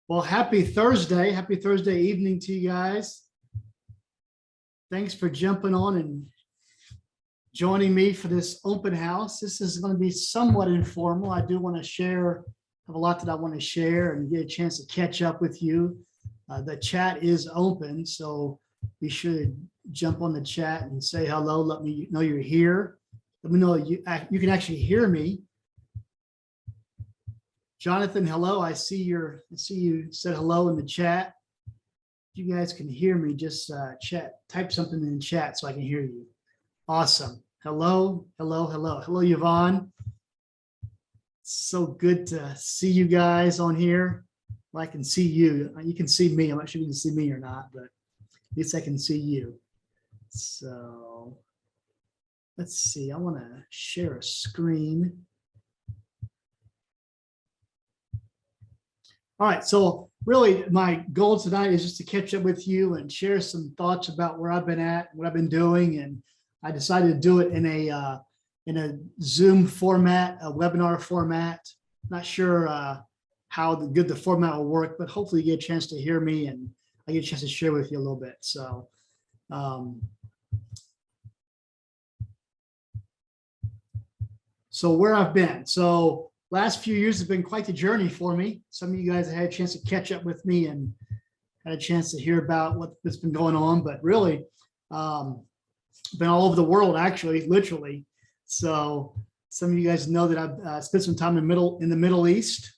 Well, happy Thursday. Happy Thursday evening to you guys. Thanks for jumping on and joining me for this open house. This is going to be somewhat informal. I do want to have a lot that I want to share and get a chance to catch up with you. The chat is open, so be sure to jump on the chat and say hello. Let me know you're here. Let me know you can actually hear me. Jonathan, hello. I see you said hello in the chat. If you guys can hear me, just type something in the chat so I can hear you. Awesome. Hello, hello, hello. Hello, Yvonne. So good to see you guys on here. Well, I can see you. You can see me. I'm not sure if you can see me or not, but at least I can see you. So let's see. I want to share a screen. All right, so really my goal tonight is just to catch up with you and share some thoughts about where I've been at, what I've been doing, and I decided to do it in a Zoom format, a webinar format. Not sure how good the format will work, but hopefully you get a chance to hear me and I get a chance to share with you a little bit. So where I've been. So last few years have been quite the journey for me. Some of you guys have had a chance to catch up with me and had a chance to hear about what's been going on, but really been all over the world, actually, literally. So some of you guys know that I've spent some time in the Middle East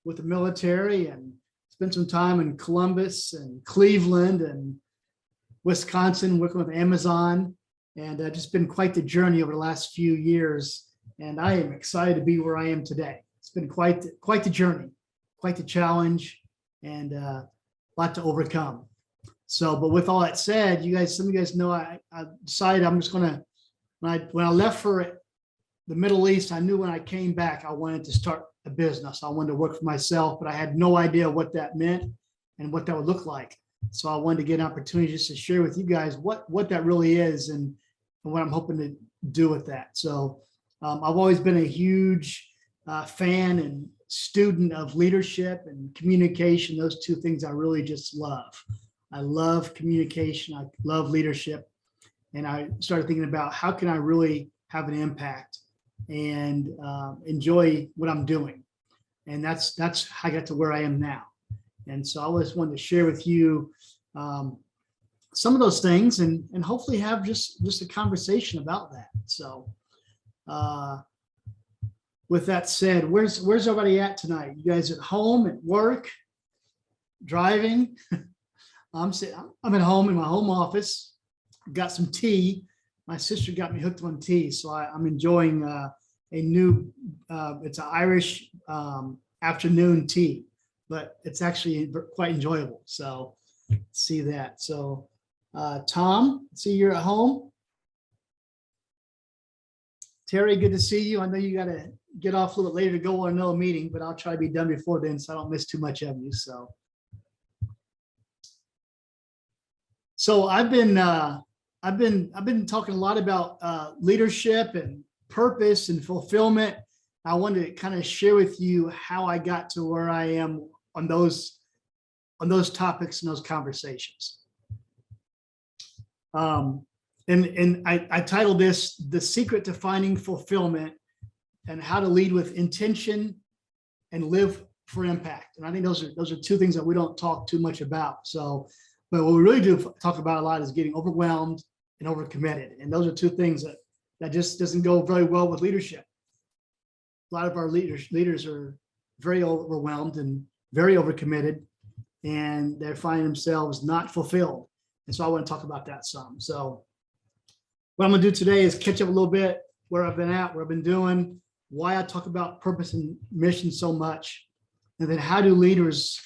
with the military, and spent some time in Columbus and Cleveland and Wisconsin working with Amazon, and just been quite the journey over the last few years. And I am excited to be where I am today. It's been quite the journey, quite the challenge, and a lot to overcome. So, but with all that said, some of you guys know I decided I'm just gonna, when I left for the Middle East, I knew when I came back, I wanted to start a business. I wanted to work for myself, but I had no idea what that meant and what that would look like. So I wanted to get an opportunity just to share with you guys what that really is and what I'm hoping to do with that. So I've always been a huge fan and student of leadership and communication. Those two things I really just love. I love communication. I love leadership. And I started thinking about how can I really have an impact and enjoy what I'm doing. And that's how I got to where I am now. And so I always wanted to share with you some of those things and hopefully have just a conversation about that. So with that said, where's everybody at tonight? You guys at home, at work, driving? I'm at home in my home office. Got some tea. My sister got me hooked on tea, so I'm enjoying a new. It's an Irish afternoon tea, but it's actually quite enjoyable. So see that. So Tom, see you're at home. Terry, good to see you. I know you got to get off a little later to go on another meeting, but I'll try to be done before then so I don't miss too much of you. So I've been talking a lot about leadership and purpose and fulfillment. I wanted to kind of share with you how I got to where I am on those topics and those conversations. And I titled this "The Secret to Finding Fulfillment and How to Lead with Intention and Live for Impact." And I think those are two things that we don't talk too much about. So, but what we really do talk about a lot is getting overwhelmed and overcommitted. And those are two things that just doesn't go very well with leadership. A lot of our leaders are very overwhelmed and very overcommitted, and they find themselves not fulfilled. And so I want to talk about that some. So what I'm going to do today is catch up a little bit where I've been at, what I've been doing, why I talk about purpose and mission so much, and then how do leaders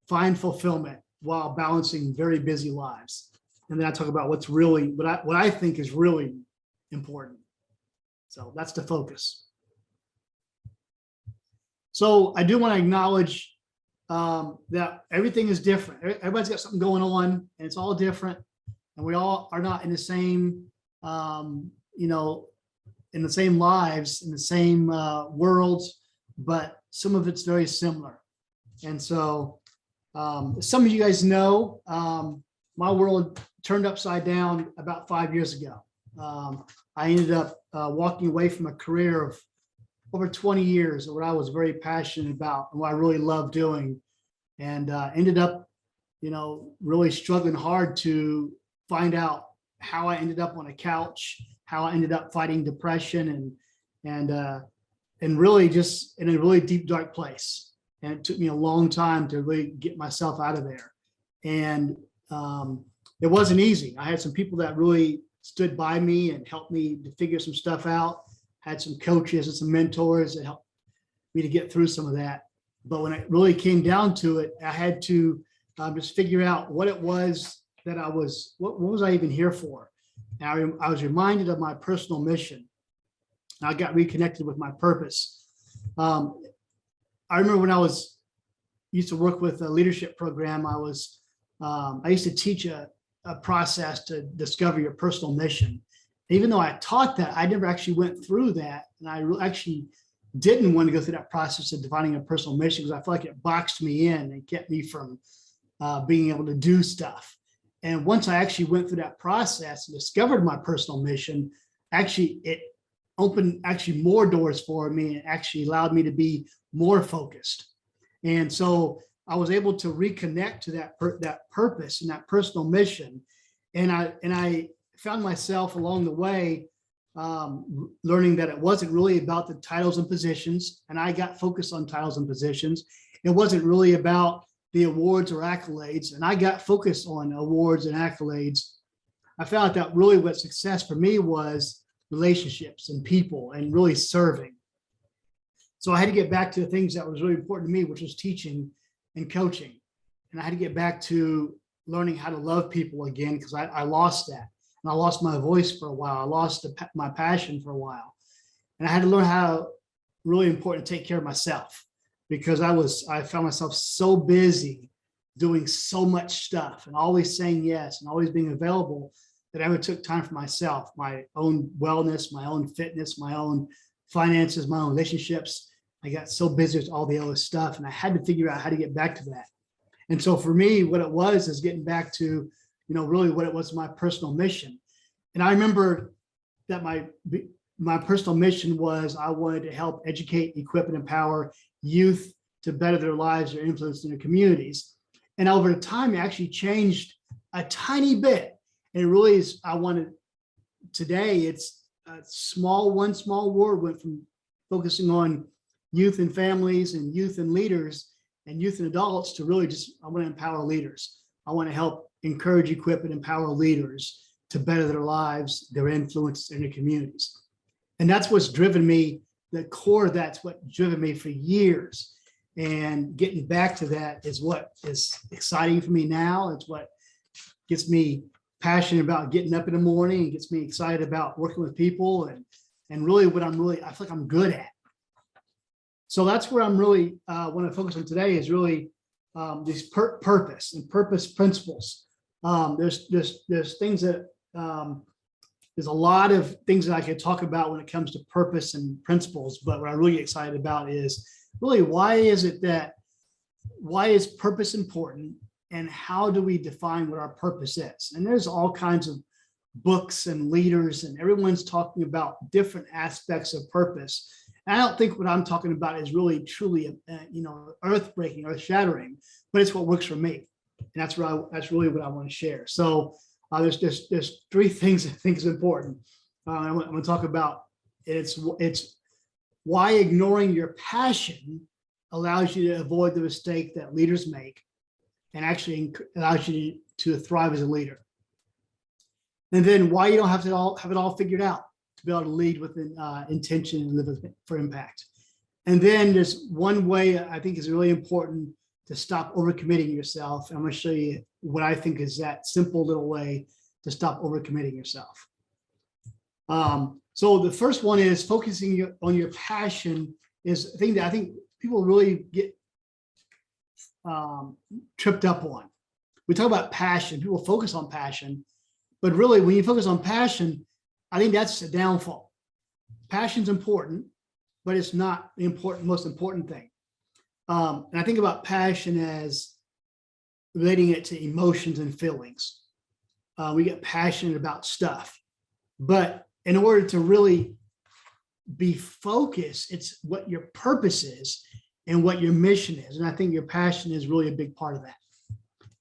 find fulfillment while balancing very busy lives. And then I talk about what's really, what I think is really important. So that's the focus. So I do want to acknowledge that everything is different. Everybody's got something going on and it's all different. And we all are not in the same, in the same lives, in the same worlds, but some of it's very similar. And so Some of you guys know, my world turned upside down about 5 years ago. I ended up walking away from a career of over 20 years of what I was very passionate about and what I really loved doing, and ended up, really struggling hard to find out how I ended up on a couch, how I ended up fighting depression, and really just in a really deep, dark place. And it took me a long time to really get myself out of there. And it wasn't easy. I had some people that really stood by me and helped me to figure some stuff out. Had some coaches and some mentors that helped me to get through some of that. But when it really came down to it, I had to just figure out what it was that what was I even here for? And I was reminded of my personal mission. I got reconnected with my purpose. I remember when I used to work with a leadership program, I used to teach a process to discover your personal mission. Even though I taught that, I never actually went through that. And I actually didn't want to go through that process of defining a personal mission because I felt like it boxed me in and kept me from being able to do stuff. And once I actually went through that process and discovered my personal mission, actually it opened more doors for me and actually allowed me to be more focused. And so I was able to reconnect to that purpose and that personal mission. And I found myself along the way learning that it wasn't really about the titles and positions. And I got focused on titles and positions. It wasn't really about the awards or accolades. And I got focused on awards and accolades. I found that really what success for me was relationships and people and really serving. So I had to get back to the things that was really important to me, which was teaching and coaching. And I had to get back to learning how to love people again, because I lost that. And I lost my voice for a while. I lost my passion for a while. And I had to learn how really important to take care of myself, because I found myself so busy doing so much stuff and always saying yes and always being available that I never took time for myself, my own wellness, my own fitness, my own finances, my own relationships. I got so busy with all the other stuff, and I had to figure out how to get back to that. And so for me, what it was is getting back to, really what it was, my personal mission. And I remember that my personal mission was I wanted to help educate, equip, and empower youth to better their lives, their influence in their communities. And over time, it actually changed a tiny bit. And it really is, today, it's one small word went from focusing on youth and families and youth and leaders and youth and adults to really just, I want to empower leaders. I want to help encourage, equip, and empower leaders to better their lives, their influence in their communities. And that's what's driven me, the core, that's what driven me for years. And getting back to that is what is exciting for me now. It's what gets me passionate about getting up in the morning and gets me excited about working with people and really what I feel like I'm good at. So that's where I'm really want to focus on today is really these purpose and purpose principles. There's things that there's a lot of things that I could talk about when it comes to purpose and principles, but what I'm really excited about is really why is purpose important and how do we define what our purpose is? And there's all kinds of books and leaders and everyone's talking about different aspects of purpose. And I don't think what I'm talking about is really truly, earth-breaking, earth-shattering, but it's what works for me. And that's really what I want to share. So there's three things I think is important. I'm going to talk about. It's why ignoring your passion allows you to avoid the mistake that leaders make and actually allows you to thrive as a leader. And then why you don't have to have it all figured out to be able to lead with intention and live for impact. And then there's one way I think is really important to stop overcommitting yourself. I'm going to show you what I think is that simple little way to stop overcommitting yourself. So the first one is focusing on your passion is a thing that I think people really get tripped up on. We talk about passion, people focus on passion, but really when you focus on passion, I think that's a downfall. Passion's important, but it's not the most important thing. And I think about passion as relating it to emotions and feelings. We get passionate about stuff, but in order to really be focused, it's what your purpose is and what your mission is. And I think your passion is really a big part of that.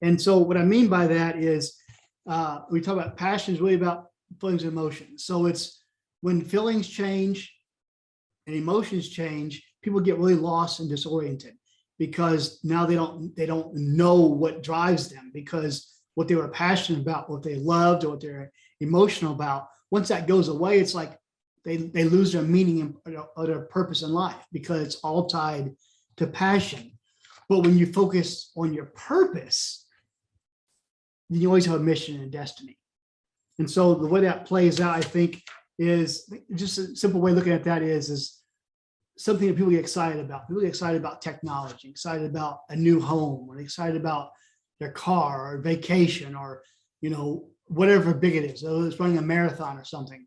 And so what I mean by that is we talk about passion is really about feelings and emotions. So it's when feelings change and emotions change, people get really lost and disoriented because now they don't know what drives them, because what they were passionate about, what they loved, or what they're emotional about, once that goes away, it's like they lose their meaning or their purpose in life, because it's all tied to passion. But when you focus on your purpose, you always have a mission and a destiny. And so the way that plays out, I think, is just a simple way of looking at that is something that people get excited about. People get excited about technology, excited about a new home, or excited about their car or vacation, or, whatever big it is. So it's running a marathon or something.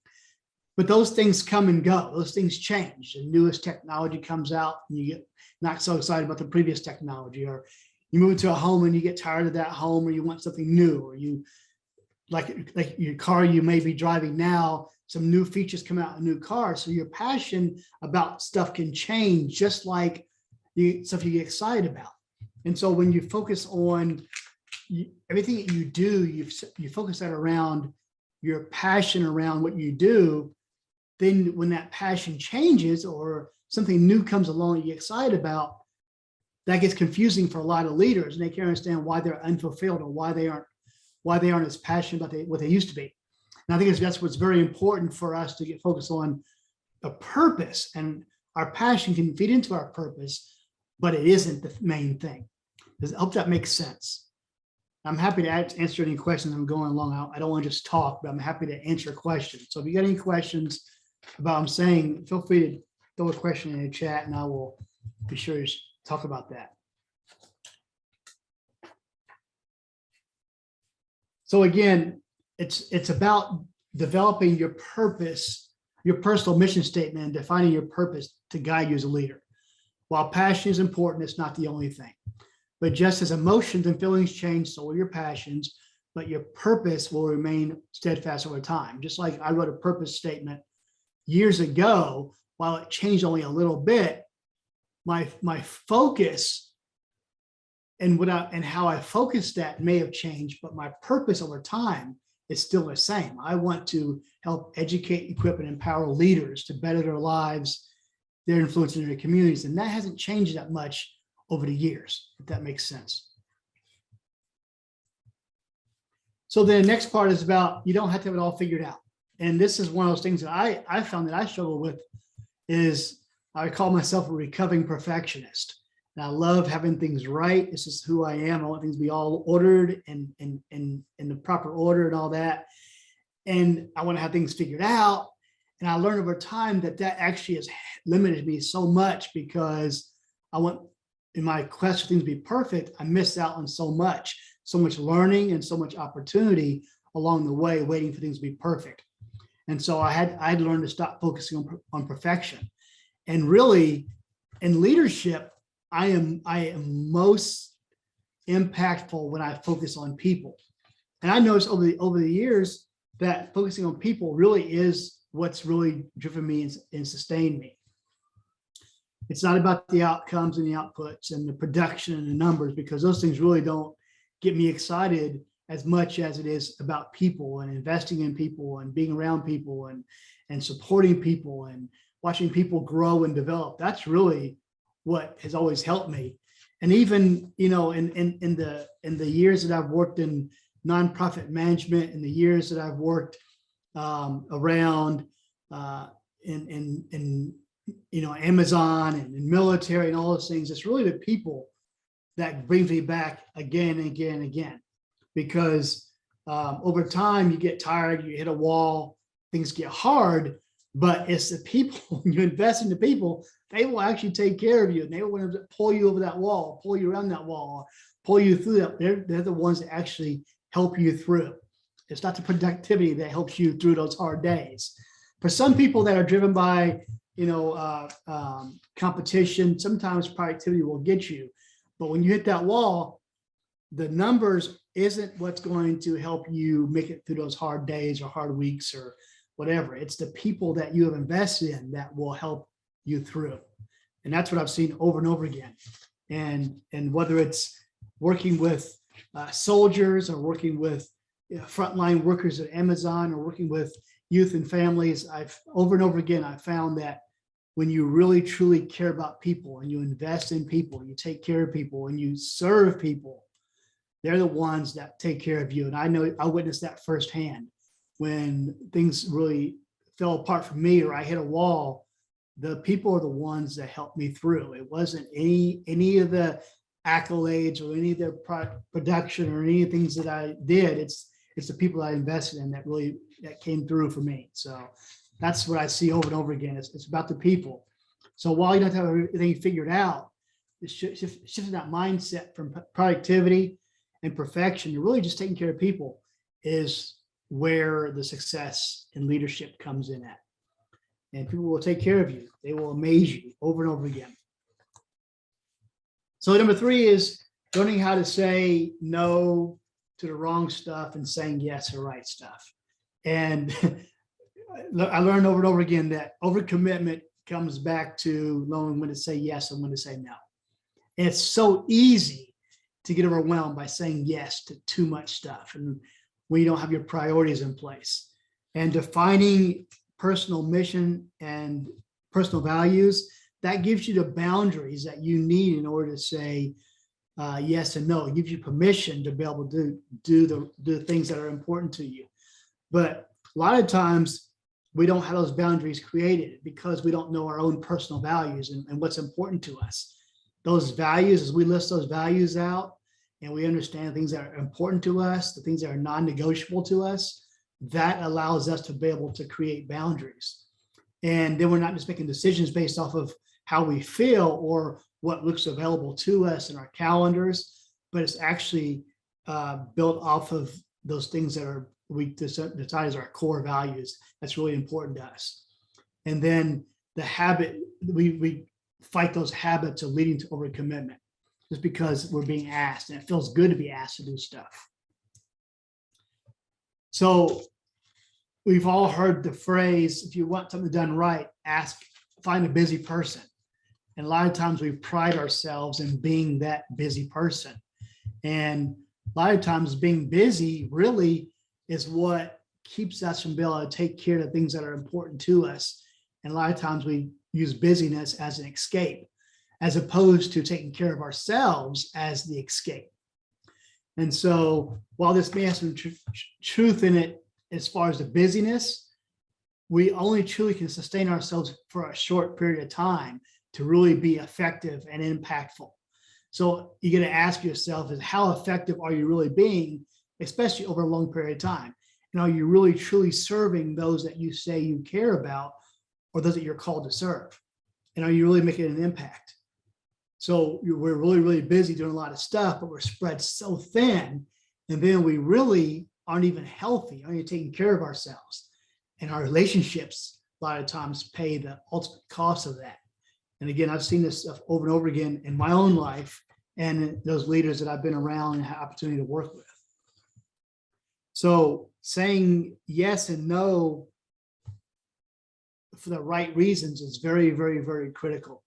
But those things come and go. Those things change. The newest technology comes out and you get not so excited about the previous technology, or you move to a home and you get tired of that home, or you want something new, or you like your car you may be driving now, some new features come out in a new car. So your passion about stuff can change, just like the stuff you get excited about. And so when you focus on everything that you do, you focus that around your passion around what you do. Then when that passion changes or something new comes along that you get excited about, that gets confusing for a lot of leaders, and they can't understand why they're unfulfilled or why they aren't as passionate about what they used to be. And I think that's what's very important for us to get focused on a purpose, and our passion can feed into our purpose, but it isn't the main thing. I hope that makes sense. I'm happy to answer any questions. I'm going along. I don't want to just talk, but I'm happy to answer questions. So if you got any questions about what I'm saying, feel free to throw a question in the chat and I will be sure to talk about that. So again, it's about developing your purpose, your personal mission statement, and defining your purpose to guide you as a leader. While passion is important, it's not the only thing. But just as emotions and feelings change, so will your passions, but your purpose will remain steadfast over time. Just like I wrote a purpose statement years ago, while it changed only a little bit, my focus and how I focused that may have changed, but my purpose over time is still the same. I want to help educate, equip, and empower leaders to better their lives, their influence in their communities. And that hasn't changed that much over the years, if that makes sense. So the next part is about, you don't have to have it all figured out. And this is one of those things that I found that I struggle with, is I call myself a recovering perfectionist. And I love having things right. This is who I am. I want things to be all ordered and in the proper order and all that. And I want to have things figured out. And I learned over time that actually has limited me so much, because in my quest for things to be perfect, I missed out on so much learning and so much opportunity along the way, waiting for things to be perfect. And so I had to learn to stop focusing on perfection. And really, in leadership, I am most impactful when I focus on people. And I noticed over the years that focusing on people really is what's really driven me and sustained me. It's not about the outcomes and the outputs and the production and the numbers, because those things really don't get me excited as much as it is about people and investing in people and being around people and supporting people and watching people grow and develop. That's really what has always helped me. And even, in the years that I've worked in nonprofit management, in the years that I've worked around in Amazon and in military and all those things, it's really the people that brings me back again and again and again. Because over time you get tired, you hit a wall, things get hard, but it's the people. When you invest in the people, they will actually take care of you, and they will want to pull you over that wall, pull you around that wall, pull you through that. They're the ones that actually help you through. It's not the productivity that helps you through those hard days. For some people that are driven by competition, sometimes productivity will get you. But when you hit that wall, the numbers isn't what's going to help you make it through those hard days or hard weeks or whatever. It's the people that you have invested in that will help you through. And that's what I've seen over and over again. And whether it's working with soldiers or working with frontline workers at Amazon or working with youth and families, I've over and over again, I found that when you really truly care about people and you invest in people, you take care of people and you serve people, they're the ones that take care of you. And I know I witnessed that firsthand. When things really fell apart for me or I hit a wall, the people are the ones that helped me through. It wasn't any of the accolades or any of the production or any of the things that I did. It's the people I invested in that came through for me. So that's what I see over and over again. It's about the people. So while you don't have everything figured out, it's shifting that mindset from productivity and perfection, you're really just taking care of people, is where the success in leadership comes in at. And people will take care of you. They will amaze you over and over again. So number 3 is learning how to say no to the wrong stuff and saying yes to the right stuff. And I learned over and over again that overcommitment comes back to knowing when to say yes and when to say no. And it's so easy to get overwhelmed by saying yes to too much stuff and when you don't have your priorities in place. And defining personal mission and personal values, that gives you the boundaries that you need in order to say yes and no. It gives you permission to be able to do the things that are important to you. But a lot of times we don't have those boundaries created because we don't know our own personal values and what's important to us. Those values, as we list those values out and we understand things that are important to us, the things that are non-negotiable to us, that allows us to be able to create boundaries. And then we're not just making decisions based off of how we feel or what looks available to us in our calendars, but it's actually built off of those things that we decide as our core values. That's really important to us. And then the habit, we fight those habits of leading to overcommitment just because we're being asked and it feels good to be asked to do stuff. So we've all heard the phrase, if you want something done right, find a busy person. And a lot of times we pride ourselves in being that busy person. And a lot of times being busy really is what keeps us from being able to take care of the things that are important to us. And a lot of times we use busyness as an escape, as opposed to taking care of ourselves as the escape. And so while this may have some truth in it, as far as the busyness, we only truly can sustain ourselves for a short period of time to really be effective and impactful. So you got to ask yourself is how effective are you really being, especially over a long period of time? And are you really truly serving those that you say you care about or those that you're called to serve? And are you really making an impact? So we're really, really busy doing a lot of stuff, but we're spread so thin. And then we really aren't even healthy, aren't even taking care of ourselves. And our relationships, a lot of times, pay the ultimate cost of that. And again, I've seen this stuff over and over again in my own life and those leaders that I've been around and had opportunity to work with. So saying yes and no for the right reasons is very, very, very critical.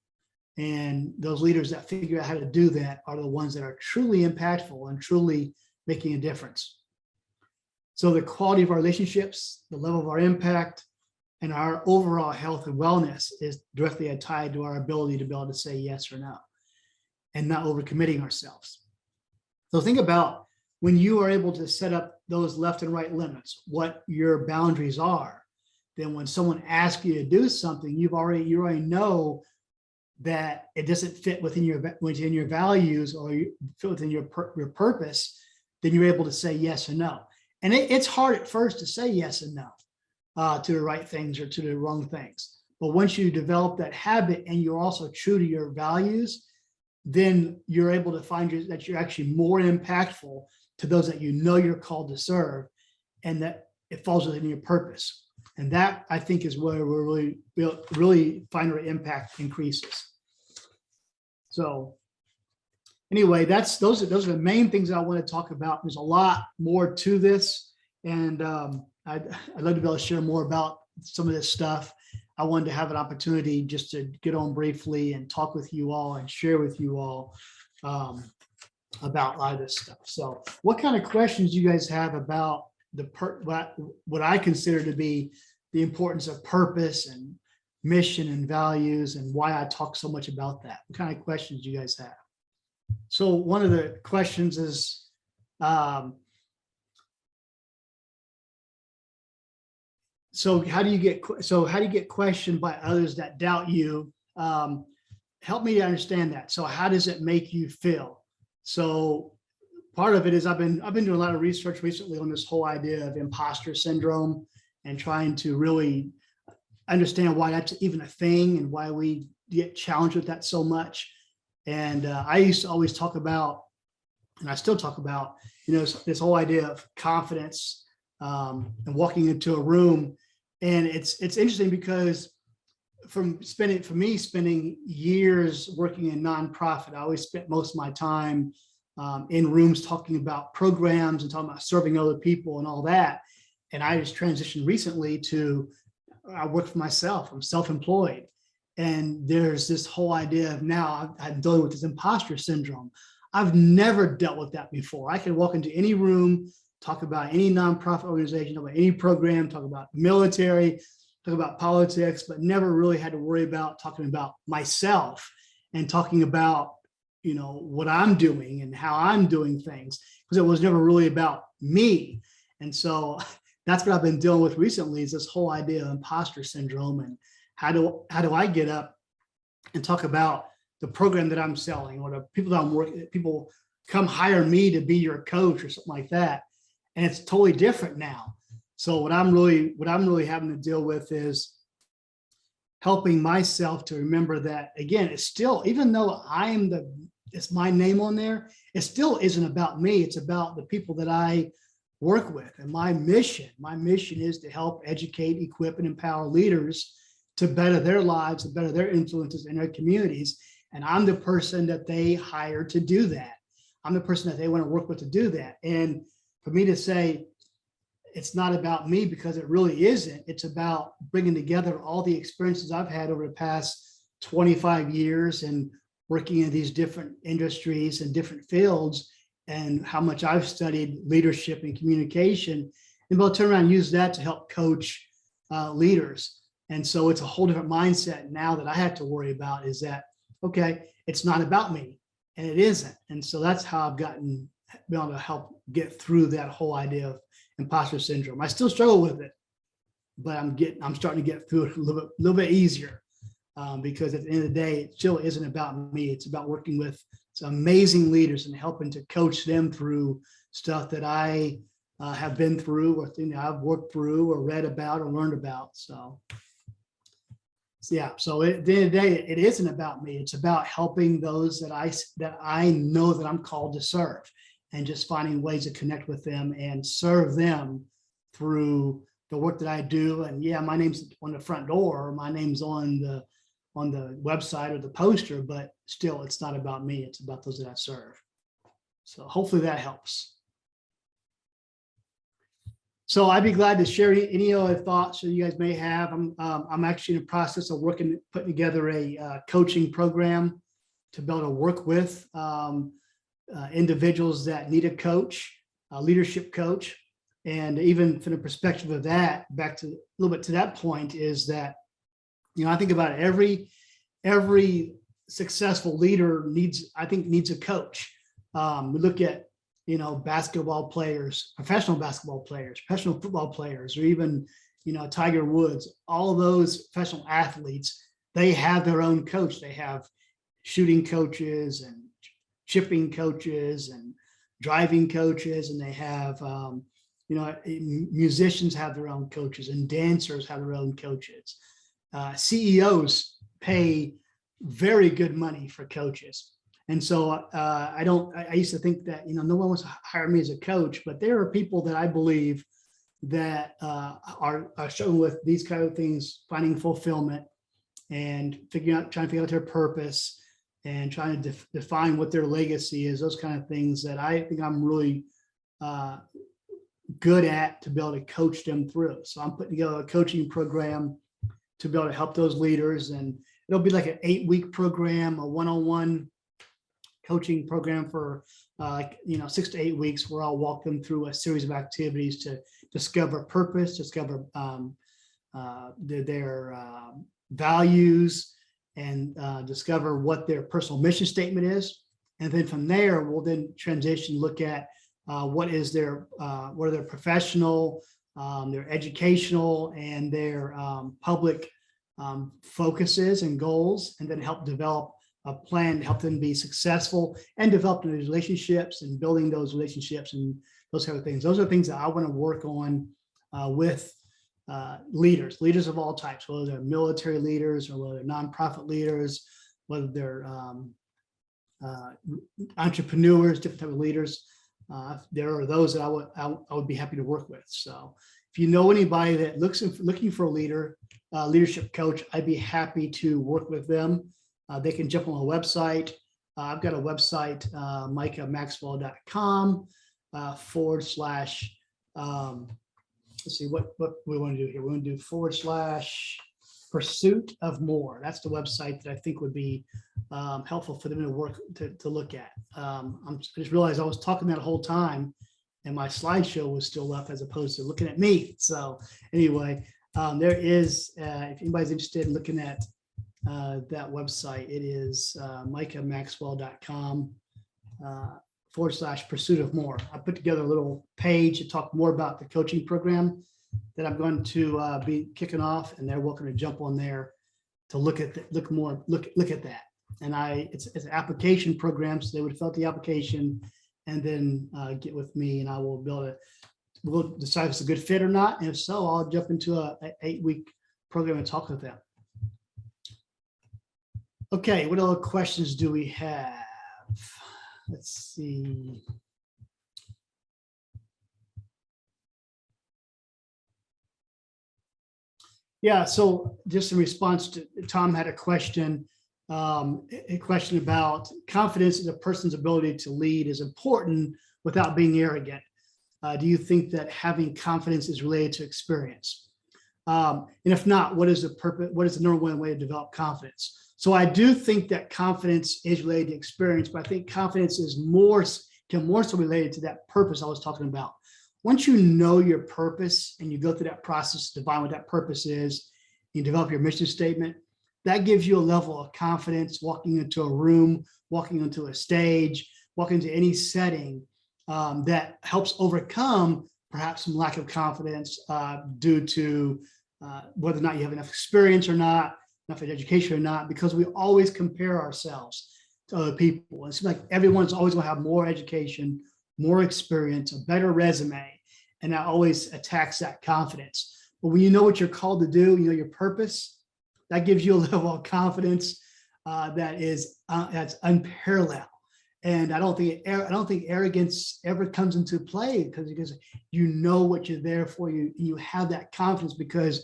And those leaders that figure out how to do that are the ones that are truly impactful and truly making a difference. So the quality of our relationships, the level of our impact, and our overall health and wellness is directly tied to our ability to be able to say yes or no and not overcommitting ourselves. So think about when you are able to set up those left and right limits, what your boundaries are. Then when someone asks you to do something, you already know that it doesn't fit within your values or fit within your purpose, then you're able to say yes or no. And it's hard at first to say yes and no to the right things or to the wrong things. But once you develop that habit and you're also true to your values, then you're able to find that you're actually more impactful to those that you know you're called to serve and that it falls within your purpose. And that, I think, is where we're really find our impact increases. So anyway, those are the main things I want to talk about. There's a lot more to this, and I'd love to be able to share more about some of this stuff. I wanted to have an opportunity just to get on briefly and talk with you all and share with you all about a lot of this stuff. So what kind of questions you guys have about what I consider to be the importance of purpose and mission and values, and why I talk so much about that? What kind of questions do you guys have? So one of the questions is, so how do you get questioned by others that doubt you? Help me to understand that. So how does it make you feel? So part of it is I've been doing a lot of research recently on this whole idea of imposter syndrome, and trying to really understand why that's even a thing and why we get challenged with that so much. And I used to always talk about, and I still talk about, this whole idea of confidence, and walking into a room. And it's interesting because for me spending years working in nonprofit, I always spent most of my time in rooms talking about programs and talking about serving other people and all that. And I just transitioned recently to, I work for myself. I'm self-employed. And there's this whole idea of now I'm dealing with this imposter syndrome. I've never dealt with that before. I can walk into any room, talk about any nonprofit organization, talk about any program, talk about military, talk about politics, but never really had to worry about talking about myself and talking about, what I'm doing and how I'm doing things, because it was never really about me. And so that's what I've been dealing with recently, is this whole idea of imposter syndrome, and how do I get up and talk about the program that I'm selling, or the people that I'm working, people come hire me to be your coach or something like that. And it's totally different now. So what I'm really having to deal with is helping myself to remember that, again, it's still, even though it's my name on there, it still isn't about me. It's about the people that I work with. And my mission is to help educate, equip, and empower leaders to better their lives and better their influences in their communities. And I'm the person that they hire to do that. I'm the person that they want to work with to do that. And for me to say it's not about me, because it really isn't. It's about bringing together all the experiences I've had over the past 25 years and working in these different industries and different fields, and how much I've studied leadership and communication, and we'll turn around and use that to help coach leaders. And so it's a whole different mindset now that I have to worry about, is that, okay, it's not about me, and it isn't. And so that's how I've been able to help get through that whole idea of imposter syndrome. I still struggle with it, but I'm starting to get through it a little bit easier, because at the end of the day, it still isn't about me. It's about working with some amazing leaders and helping to coach them through stuff that I have been through, or things I've worked through or read about or learned about. So yeah, so at the end of the day, it isn't about me. It's about helping those that I know that I'm called to serve, and just finding ways to connect with them and serve them through the work that I do. And yeah, my name's on the front door, or my name's on the website or the poster, but still, it's not about me. It's about those that I serve. So hopefully that helps. So I'd be glad to share any other thoughts that you guys may have. I'm actually in the process of putting together a coaching program to be able to work with individuals that need a coach, a leadership coach. And even from the perspective of that, back to a little bit to that point, is that, I think about it, every successful leader needs a coach. We look at, basketball players, professional basketball players, professional football players, or even, Tiger Woods, all those professional athletes, they have their own coach. They have shooting coaches and chipping coaches and driving coaches, and they have, musicians have their own coaches, and dancers have their own coaches. CEOs pay very good money for coaches. And so I used to think that, no one wants to hire me as a coach, but there are people that I believe that are struggling with these kind of things, finding fulfillment and trying to figure out their purpose, and trying to define what their legacy is, those kind of things that I think I'm really good at to be able to coach them through. So I'm putting together a coaching program to be able to help those leaders, and it'll be like an 8-week program, a one-on-one coaching program for 6 to 8 weeks, where I'll walk them through a series of activities to discover purpose, discover their values, and discover what their personal mission statement is. And then from there, we'll then transition, look at what are their professional, their educational, and their public focuses and goals, and then help develop a plan to help them be successful and developing those relationships and building those relationships and those kind of things. Those are things that I want to work on with leaders of all types, whether they're military leaders or whether they're nonprofit leaders, whether they're entrepreneurs, different type of leaders. There are those that I would be happy to work with. So if you know anybody that looking for a leadership coach, I'd be happy to work with them. They can jump on a website. I've got a website, micahmaxwell.com / let's see what we want to do here. We want to do / pursuit of more. That's the website that I think would be helpful for them to look at. I just realized I was talking that whole time and my slideshow was still up as opposed to looking at me. So anyway, there is, if anybody's interested in looking at that website, it is micahmaxwell.com / pursuit of more. I put together a little page to talk more about the coaching program that I'm going to be kicking off, and they're welcome to jump on there to look at at that. And it's an application program, so they would fill out the application and then get with me, and I will we'll decide if it's a good fit or not. And if so, I'll jump into a 8-week program and talk with them. Okay, what other questions do we have? Let's see. Yeah, so just in response to Tom had a question about confidence in a person's ability to lead is important without being arrogant. Do you think that having confidence is related to experience? And if not, what is the purpose? What is the number one way to develop confidence? So I do think that confidence is related to experience, but I think confidence is more so related to that purpose I was talking about. Once you know your purpose and you go through that process to define what that purpose is, you develop your mission statement, that gives you a level of confidence walking into a room, walking into a stage, walking into any setting that helps overcome perhaps some lack of confidence due to whether or not you have enough experience or not, enough education or not, because we always compare ourselves to other people. It seems like everyone's always going to have more education, more experience, a better resume, and that always attacks that confidence. But when you know what you're called to do, you know your purpose, that gives you a level of confidence that's unparalleled. And I don't think arrogance ever comes into play because you know what you're there for. You have that confidence because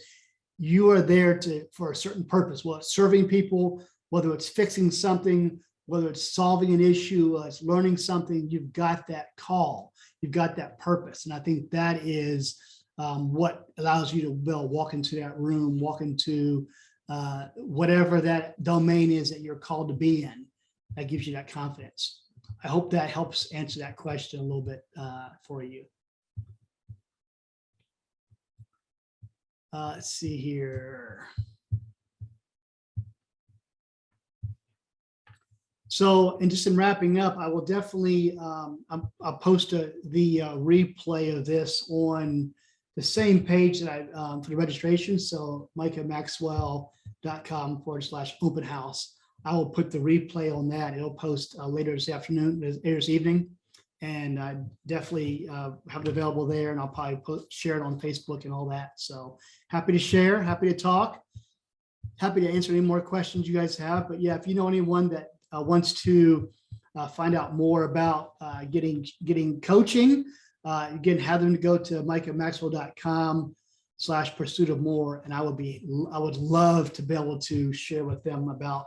you are there for a certain purpose. Well, it's serving people, whether it's fixing something, whether it's solving an issue, it's learning something. You've got that call, you've got that purpose, and I think that is what allows you to walk into that room, walk into whatever that domain is that you're called to be in. That gives you that confidence. I hope that helps answer that question a little bit for you. Let's see here. So, and just in wrapping up, I will definitely, I'll post the replay of this on the same page that I, for the registration. So micahmaxwell.com / open house. I will put the replay on that. It'll post later this afternoon, this evening. And I definitely have it available there, and I'll probably share it on Facebook and all that. So happy to share, happy to talk, happy to answer any more questions you guys have. But yeah, if you know anyone that wants to find out more about getting coaching, again, have them to go to micahmaxwell.com / pursuit of more. And I would love to be able to share with them about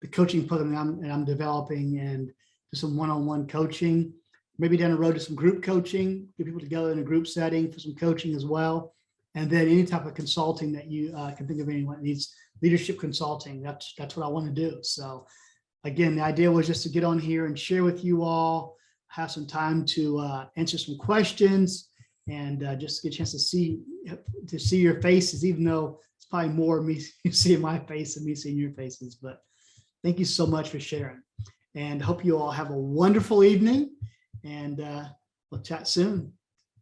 the coaching program that I'm developing, and do some one-on-one coaching. Maybe down the road to some group coaching, get people together in a group setting for some coaching as well. And then any type of consulting that you can think of, anyone that needs leadership consulting. That's what I want to do. So again, the idea was just to get on here and share with you all, have some time to answer some questions, and just get a chance to see your faces, even though it's probably more me seeing my face than me seeing your faces. But thank you so much for sharing, and hope you all have a wonderful evening, and we'll chat soon.